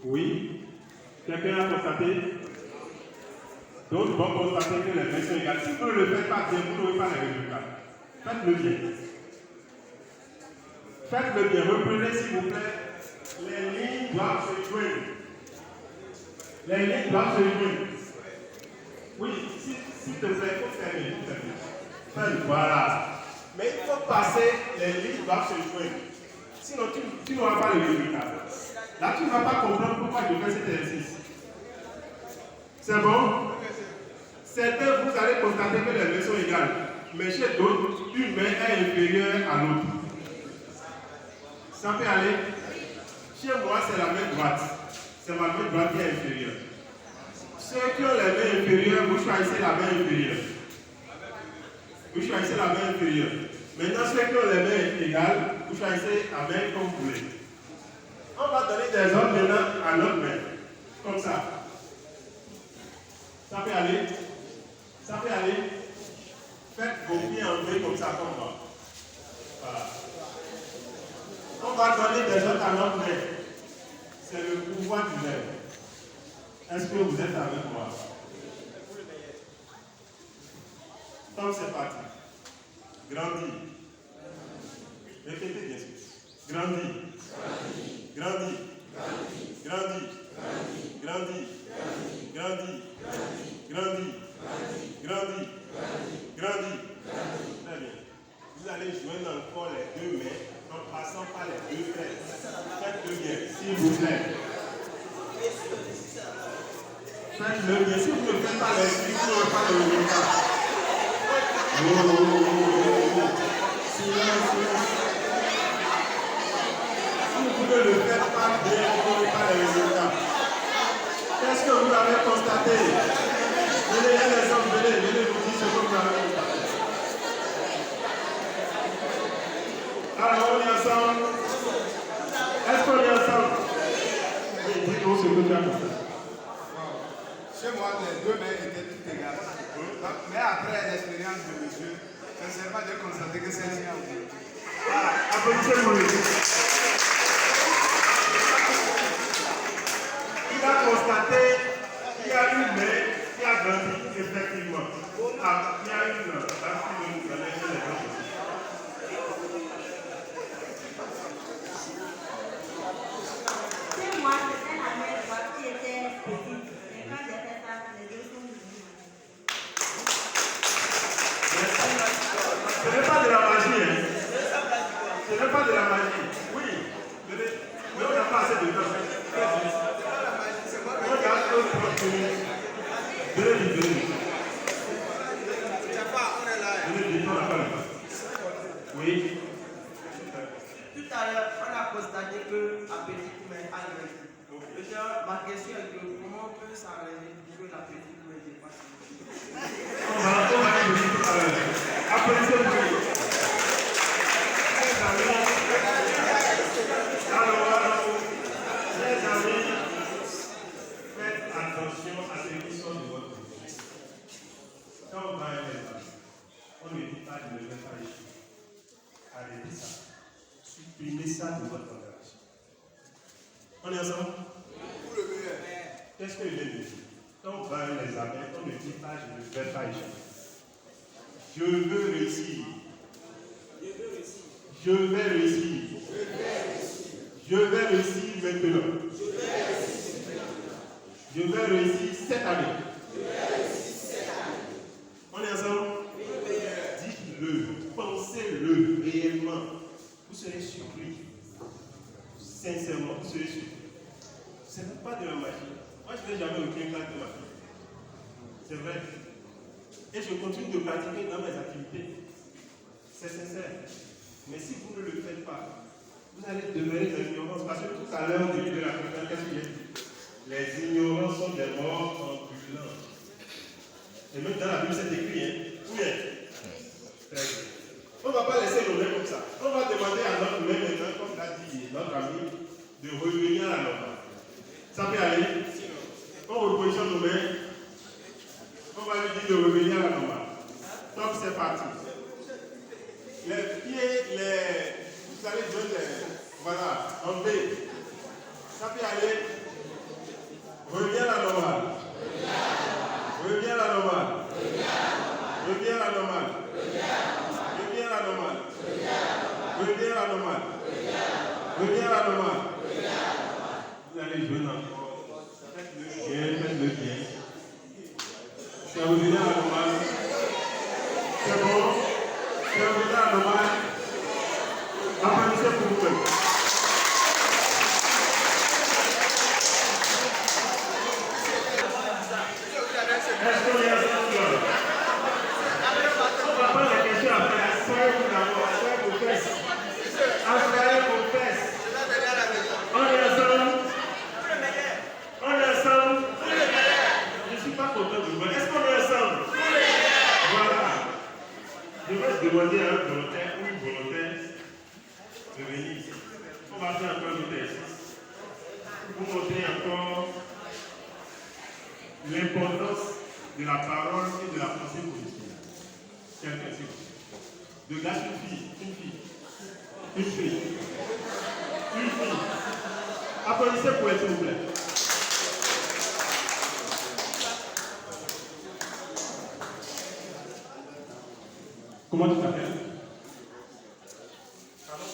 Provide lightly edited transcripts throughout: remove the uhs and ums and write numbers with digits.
Oui. Quelqu'un a constaté? D'autres vont constater que les mains sont égales. Si vous ne le faites pas bien, vous n'aurez pas les résultats. Faites-le bien. Faites-le bien. Reprenez, s'il vous plaît. Les lignes doivent se joindre. Les lignes doivent se joindre. Oui, s'il te plaît, il faut faire les lignes. Voilà. Mais il faut passer, les lignes doivent se joindre. Sinon, tu n'auras pas le résultat. Là, tu ne vas pas comprendre pourquoi je fais cet exercice. C'est bon? Certains, vous allez constater que les mains sont égales. Mais chez d'autres, une main est inférieure à l'autre. Ça peut aller? Chez moi, c'est la main droite. C'est ma main droite qui est inférieure. Ceux qui ont les mains inférieures, vous choisissez la main inférieure. Vous choisissez la main inférieure. Maintenant, ceux qui ont les mains égales, vous choisissez la main comme vous voulez. On va donner des ordres maintenant à notre main. Comme ça. Ça peut aller? Ça peut aller? Faites vos pieds en V comme ça, comme moi. Voilà. On va donner des ordres à notre main. C'est le pouvoir du verbe. Est-ce que vous êtes avec moi? Donc c'est parti. Grandis. Répétez bien sûr. Grandis. Grandis. Grandis. Grandis. Grandis. Grandis. Grandis. Grandis. Très bien. Vous allez joindre encore les deux mains en passant par les deux fesses. Faites-le bien, s'il vous plaît. Faites-le bien. Si vous ne faites pas l'esprit, vous n'aurez pas le résultat. Silence. Si vous ne le faites pas bien, vous n'aurez pas le résultat. Qu'est-ce que vous avez constaté? Venez, les hommes, venez vous dire ce que vous avez constaté. Alors, on est ensemble. Est-ce qu'on est ensemble? Oui, dites-nous ce que tu as constaté. Chez moi, les deux mains étaient toutes égales. Mais après l'expérience de monsieur, sincèrement, j'ai constaté que celle-ci a oublié. Voilà, applaudissez-moi. Il a constaté qu'il y a une main qui a grandi, effectivement. Ah, il y a une main qui nous connaît les gens. Chez moi, c'était la main droite qui était petite. Et quand j'ai fait ça, les deux sont devenus. Ce n'est pas de la magie, hein? Ce n'est pas de la magie. Oui, mais on n'a pas assez de temps. On garde 30 minutes. Venez. Oui. Tout à l'heure, on a constaté que la petite main a grandi. Déjà, ma question est que comment on peut s'arranger pour que la petite main dépasse? On va y venir tout à l'heure. Applaudissez-vous. Alors, les amis, faites attention à ce qui sont de votre vie. Quand on va à l'école, on ne dit pas de ne pas échouer. Arrêtez ça. Supprimez ça de votre langage. On est ensemble? Qu'est-ce que je vais dire? Quand on va à l'examen, on ne dit pas je ne vais pas échouer. Je veux réussir. Je vais réussir. Je vais réussir maintenant. Je vais réussir cette année. On est ensemble? Dites-le, pensez-le réellement. Vous serez surpris. Sincèrement, vous serez surpris. Ce n'est pas de la magie. Moi, je n'ai jamais aucune classe de ma vie. C'est vrai. Et je continue de pratiquer dans mes activités. C'est sincère. Mais si vous ne le faites pas, vous allez demeurer dans l'ignorance. Parce que tout à l'heure, au début de la conférence, qu'est-ce qu'il y a dit? Les ignorants sont des morts ambulants. Et même dans la Bible, c'est écrit, hein? Oui, hein? Très bien. On ne va pas laisser nos mains comme ça. On va demander à notre main maintenant, comme l'a dit notre ami, de revenir à la normale. Ça peut aller? On repositionne nos mains. On va lui dire de revenir à la normale. Donc c'est parti. Les pieds, vous allez joindre les. Voilà, en B. Ça peut aller. anormal. Vous allez jouer encore. Faites-le bien. Ça vous dit anormal. C'est bon. Ça vous dit anormal. Applaudissez pour vous-même. Est-ce qu'on est ensemble? On va prendre la question après. Asseyez-vous d'abord. Asseyez vos fesses. Asseyez vos fesses. On est ensemble. On est ensemble. Je ne suis pas content de vous. Est-ce qu'on est ensemble? Voilà. Je vais demander à un volontaire ou une volontaire de venir ici. On va faire encore un exercice. Pour vous montrer encore l'importance de la parole et de la pensée positive. Quelqu'un, s'il vous plaît. De gars, une fille. Applaudissez pour elle, s'il vous plaît. Comment tu t'appelles? Pardon?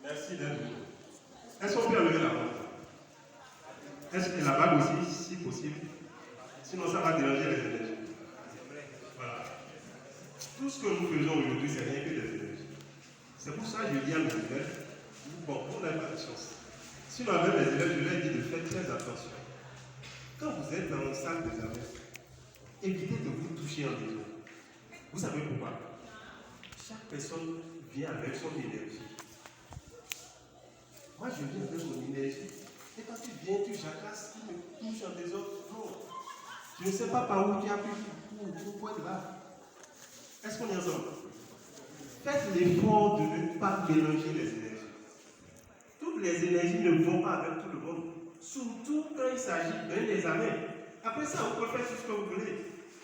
Merci d'être venu. Est-ce qu'on peut enlever la bague? Est-ce que la bague aussi, si possible? Sinon, ça va déranger les énergies. Voilà. Tout ce que nous faisons aujourd'hui, c'est rien que des énergies. C'est pour ça que je dis à mes élèves, bon, on n'a pas de chance. Sinon, avec mes élèves, je leur dis de faire très attention. Quand vous êtes dans une salle d'examen, évitez de vous toucher en dehors. Vous savez pourquoi? Chaque personne vient avec son énergie. Moi, je viens avec mon énergie. Et quand tu viens, tu jacasses, tu me touches en désordre. Non. Je ne sais pas par où tu as pu pour être là. Est-ce qu'on est ensemble? Faites l'effort de ne pas mélanger les énergies. Toutes les énergies ne vont pas avec tout le monde. Surtout quand il s'agit d'un examen. Après ça, vous pouvez faire tout ce que vous voulez.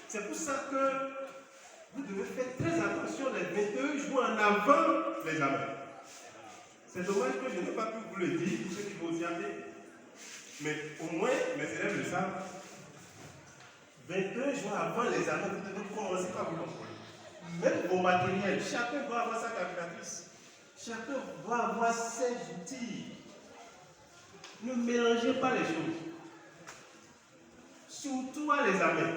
C'est pour ça que vous devez faire très attention les 22 jours en avant l'examen. C'est dommage que je n'ai pas pu vous le dire pour ceux qui vont y aller. Mais au moins, mes élèves le savent. 22 jours avant l'examen, vous devez commencer par vous contrôler. Même vos matériels, chacun doit avoir sa calculatrice. Chacun doit avoir ses outils. Ne mélangez pas les choses. Surtout à l'examen.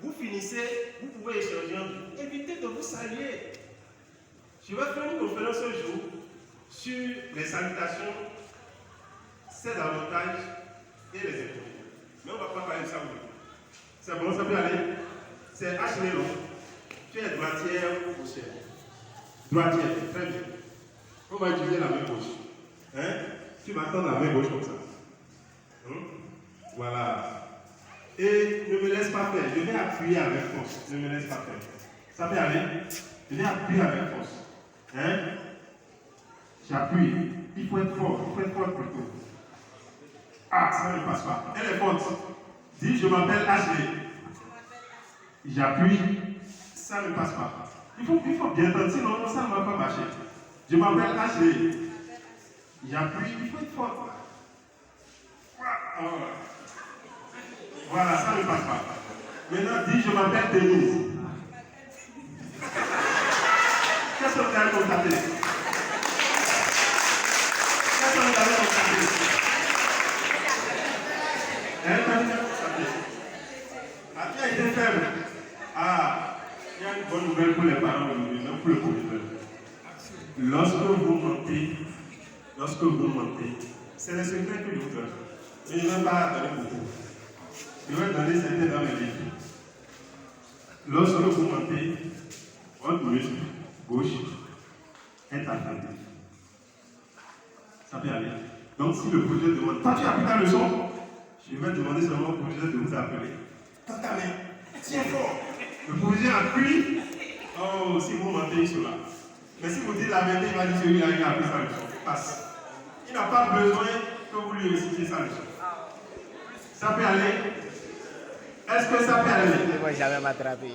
Vous finissez, vous pouvez échanger entre vous. Évitez de vous saluer. Je vais faire une conférence ce jour sur les salutations, ses avantages et les inconvénients. Mais on ne va pas parler de ça aujourd'hui. C'est bon, ça peut aller? C'est Ashley Long. Tu es droitière ou gauchère? Droitière, très bien. On va utiliser la main gauche. Hein? Tu vas tendre la main gauche comme ça. Voilà. Et ne me laisse pas faire. Je vais appuyer avec force. Ne me laisse pas faire. Ça peut aller? Je vais appuyer avec force. Hein? J'appuie. Il faut être fort. Il faut être fort plutôt. Ah, ça ne passe pas. Elle est forte. Dis, je m'appelle Ashley. J'appuie. Ça ne passe pas. Il faut bien entendre, sinon ça ne va pas marcher. Je m'appelle Ashley. J'appuie. Il faut être fort. Voilà, ça ne passe pas. Maintenant, dis, je m'appelle Denise. Qu'est-ce que vous avez constaté? Qu'est-ce que vous avez constaté? Elle m'a dit constaté. Ah, qui a été faible? Ah, il y a une bonne nouvelle pour les parents aujourd'hui, non pour le professeur. Lorsque vous mentez, c'est le secret que je vous donne. Mais je ne vais pas donner beaucoup. Je vais donner certains dans mes livres. Lorsque vous mentez, votre muscle gauche est affaibli. Ça peut aller. Donc si le professeur demande, toi tu as pris ta leçon, je vais demander seulement au professeur de vous appeler. Tends ta main, tiens fort. Le professeur appuie. Oh, si vous mentez, ils sont là. Mais si vous dites la vérité, il va dire celui-là, il a appris sa leçon. Passe. Il n'a pas besoin que vous lui récitiez sa leçon. Ça peut aller? Est-ce que ça peut aller? Je ne vais jamais m'attraper.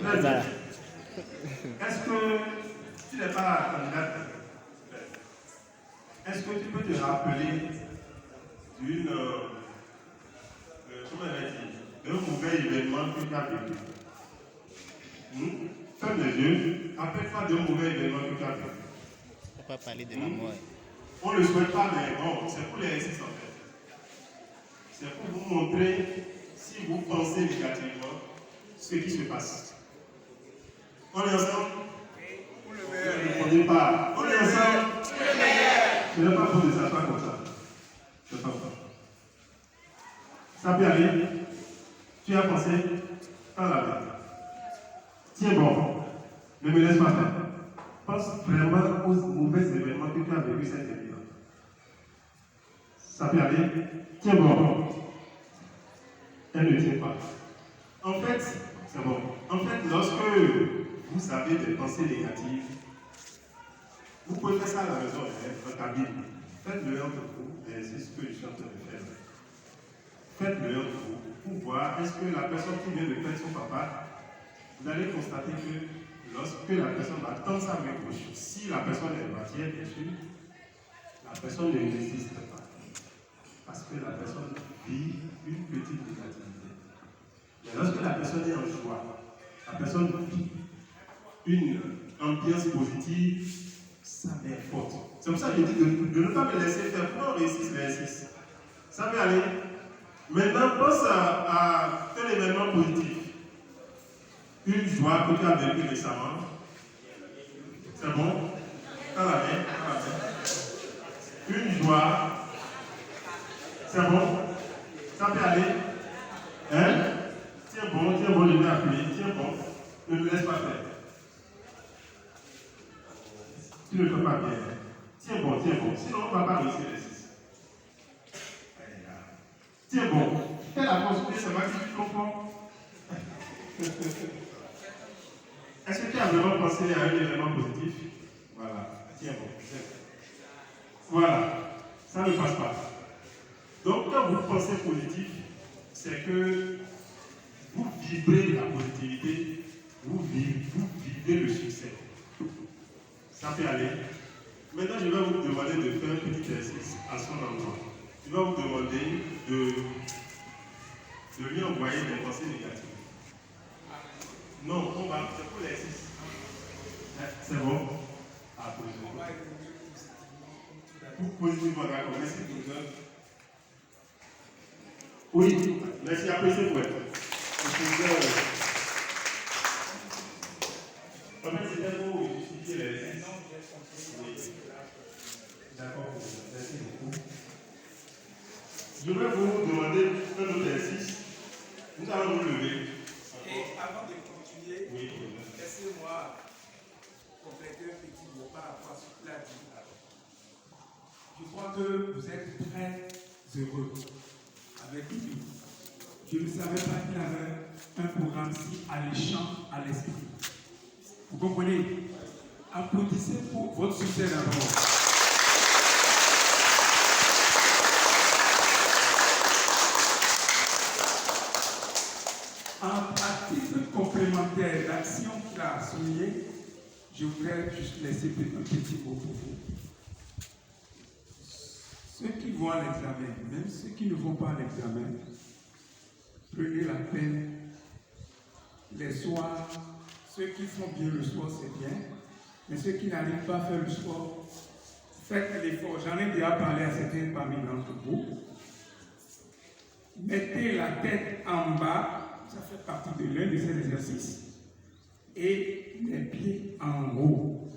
Est-ce que tu n'es pas candidate? Est-ce que tu peux te rappeler d'une d'un mauvais événement que tu as vécu? Ferme les yeux. Rappelle-toi d'un mauvais événement que tu as vécu. On ne peut pas parler de la mort. On ne le souhaite pas, mais bon, c'est pour les exercices en fait. C'est pour vous montrer, si vous pensez négativement, ce qui se passe. On est ensemble? Pour le Ne meilleur. répondez pas. On est ensemble? Ce n'est pas pour de s'asseoir comme ça. Je ne pense pas. Ça peut aller. Tu as pensé? Prends la main. Tiens bon. Ne me laisse pas faire. Pense vraiment aux mauvais événements que tu as vécu cette année. Ça peut aller. Tiens bon. Elle ne tient pas. En fait, c'est bon. En fait, lorsque vous avez des pensées négatives, vous pouvez faire ça à la maison, dans ta Bible. Faites-le entre vous, et c'est ce que je suis en train de faire. Faites-le entre vous pour voir est-ce que la personne qui vient de faire son papa, vous allez constater que lorsque la personne va tendre sa main gauche, si la personne est bâtière, bien sûr, la personne ne résiste pas. Parce que la personne vit une petite négativité. Mais lorsque la personne est en joie, la personne vit une ambiance positive, ça m'est forte. C'est pour ça que je dis de ne pas me laisser faire pour réussir l'exercice. Ça peut aller. Maintenant, pense à un événement positif. Une joie que tu as vécue récemment. C'est bon? Dans la main. Une joie. C'est bon? Ça peut aller? Hein? Tiens bon, je vais appuyer. Tiens bon. Ne me laisse pas faire. Tu ne fais pas bien. Tiens bon. Sinon, on ne va pas réussir les 6. Tiens bon. Fais la possibilité, c'est moi qui tu comprends. Est-ce que tu as vraiment pensé à un événement positif? Voilà. Tiens bon. Voilà. Ça ne passe pas. Donc, quand vous pensez positif, c'est que vous vibrez la positivité, vous vivez le succès. Ça peut aller. Maintenant, je vais vous demander de faire un petit exercice à son endroit. Je vais vous demander de lui envoyer des pensées négatives. Non, on va, c'est pour l'exercice. C'est bon? Ah, positivement, d'accord. Merci pour ça. Oui, merci, appréciez pour être. En fait, c'était pour justifier l'exercice. Oui. D'accord, merci beaucoup. Je vais vous demander un autre exercice. Nous allons nous lever. Et avant de continuer, Oui. laissez-moi compléter un petit mot par rapport à ce qu'il a dit. Je crois que vous êtes très heureux avec lui. Je ne savais pas qu'il avait un programme si alléchant à l'esprit. Vous comprenez? Applaudissez pour votre succès d'abord. À titre complémentaire d'action qu'il a souligné, je voudrais juste laisser un petit mot pour vous. Ceux qui vont à l'examen, même ceux qui ne vont pas à l'examen, prenez la peine les soirs. Ceux qui font bien le soir, c'est bien, mais ceux qui n'arrivent pas à faire le soir, faites l'effort. J'en ai déjà parlé à certains parmi d'entre vous. Mettez la tête en bas, ça fait partie de l'un de ces exercices, et les pieds en haut,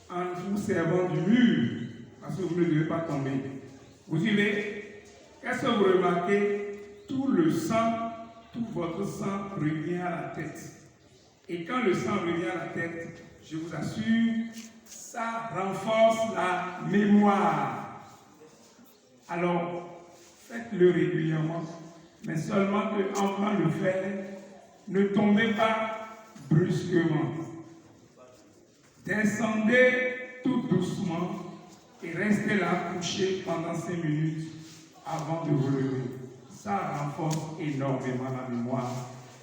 en vous servant du mur, parce que vous ne devez pas tomber. Vous suivez? Qu'est-ce que vous remarquez? Tout le sang, tout votre sang revient à la tête. Et quand le sang revient à la tête, je vous assure, ça renforce la mémoire. Alors, faites-le régulièrement, mais seulement qu'en train de le faire, ne tombez pas brusquement. Descendez tout doucement et restez là couché pendant 5 minutes avant de vous lever. Ça renforce énormément la mémoire.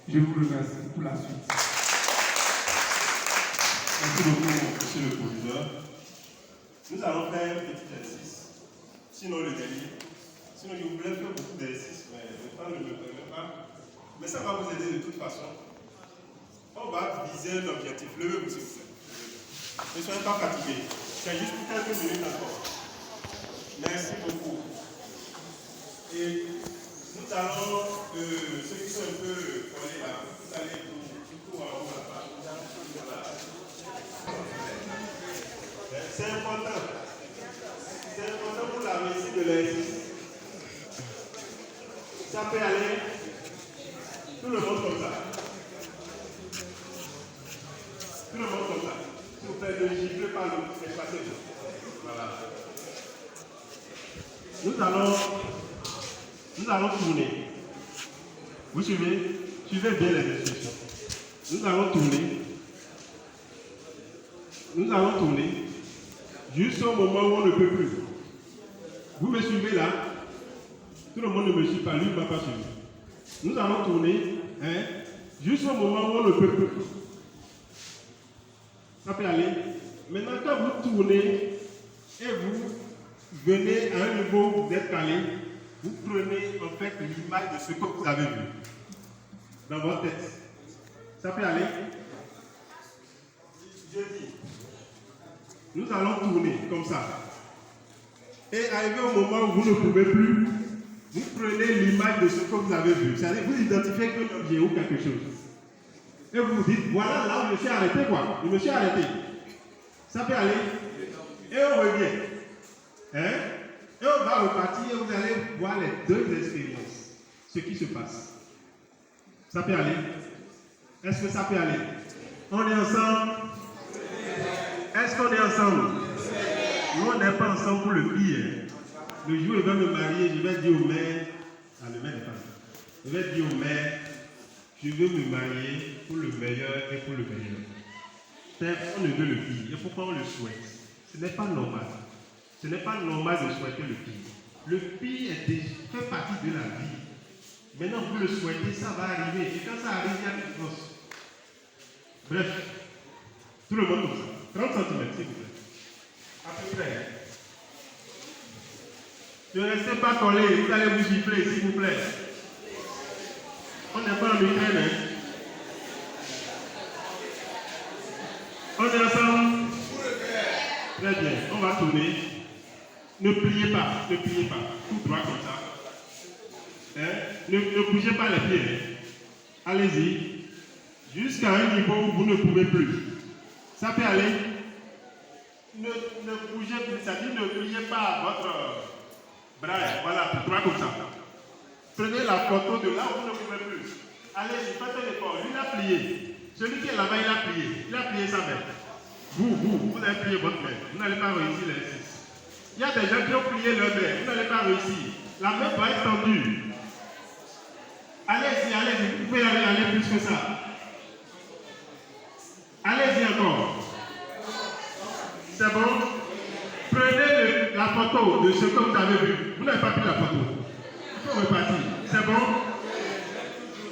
Je vous remercie pour la suite. Merci beaucoup, monsieur le proviseur. Nous allons faire un petit exercice. Sinon, le dernier. Sinon, je voulais faire beaucoup d'exercices, mais le temps ne me permet pas. Mais ça va vous aider de toute façon. On va viser l'objectif. Levez-vous, s'il vous plaît. Ne soyez pas fatigués. C'est juste quelques minutes encore. Merci beaucoup. Et nous allons, ceux qui sont un peu collés là, vous allez tout en haut là-bas. Voilà. C'est important. C'est important pour la réussite de l'exercice. Ça peut aller tout le monde comme ça. Tout le monde comme ça. S'il vous plaît, ne giflez pas l'espace. Voilà. Nous allons tourner. Vous suivez? Suivez bien les instructions. Nous allons tourner. Nous allons tourner jusqu'au moment où on ne peut plus. Vous me suivez là? Tout le monde ne me suit pas, lui ne m'a pas suivi. Nous allons tourner jusqu'au moment où on ne peut plus. Ça peut aller. Maintenant, quand vous tournez et vous venez à un niveau où vous êtes calé, vous prenez en fait l'image de ce que vous avez vu dans votre tête. Ça peut aller. Je dis, nous allons tourner comme ça. Et arrivé au moment où vous ne pouvez plus, vous prenez l'image de ce que vous avez vu. C'est-à-dire vous identifiez qu'un objet ou quelque chose. Et vous vous dites, voilà là où je me suis arrêté quoi. Je me suis arrêté. Ça peut aller. Et on revient. Et on va repartir et vous allez voir les deux expériences. Ce qui se passe. Ça peut aller. Est-ce que ça peut aller? On est ensemble? Est-ce qu'on est ensemble? Nous, on n'est pas ensemble pour le pire. Le jour où il va me marier, je vais dire au maire, le maire n'est pas là. Je vais dire au maire, je veux me marier pour le meilleur et pour le meilleur. On ne veut le pire. Et pourquoi on le souhaite? Ce n'est pas normal. Ce n'est pas normal de souhaiter le pire. Le pire fait partie de la vie. Maintenant, vous le souhaitez, ça va arriver. Et quand ça arrive, il y a une force. Bref, tout le monde comme ça. 30 cm, s'il vous plaît. À peu près. Ne restez pas collés, vous allez vous gifler, s'il vous plaît. On n'est pas en Ukraine, hein? On est ensemble? Très bien, on va tourner. Ne pliez pas, tout droit comme ça. Ne bougez pas les pieds. Allez-y. Jusqu'à un niveau où vous ne pouvez plus. Ça peut aller. Ne bougez plus, c'est-à-dire ne pliez pas votre bras. Voilà, tout droit comme ça. Prenez la photo de là où vous ne pouvez plus. Allez-y, faites un effort. Lui, il a plié. Celui qui est là-bas, il a plié. Il a plié sa main. Vous avez plié votre main. Vous n'allez pas réussir l'exercice. Il y a des gens qui ont plié leur main. Vous n'allez pas réussir. La main doit être tendue. Allez-y. Vous pouvez aller plus que ça. Allez-y encore. C'est bon? Prenez la photo de ce que vous avez vu. Vous n'avez pas pris la photo. Il faut repartir. C'est bon?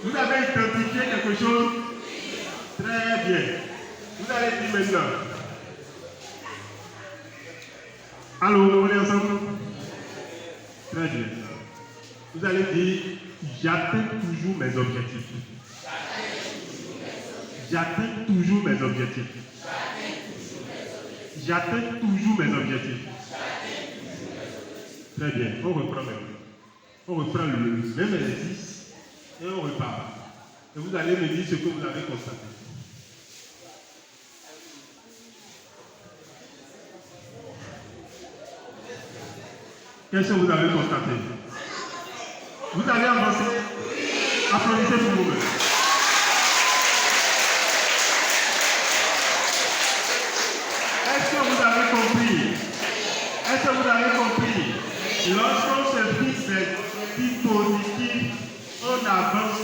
Vous avez identifié quelque chose? Très bien. Vous allez dire maintenant. Allô, on est ensemble? Très bien. Vous allez dire, j'atteins toujours mes objectifs. J'atteins toujours mes objectifs. J'atteins toujours mes objectifs. Très bien, on reprend maintenant. On reprend le même exercice et on repart. Et vous allez me dire ce que vous avez constaté. Qu'est-ce que vous avez constaté? Vous allez avancer. Applaudissez pour vous-même. Est-ce que vous avez compris? Est-ce que vous avez compris? Lorsqu'on se fixe des dispositifs, on avance.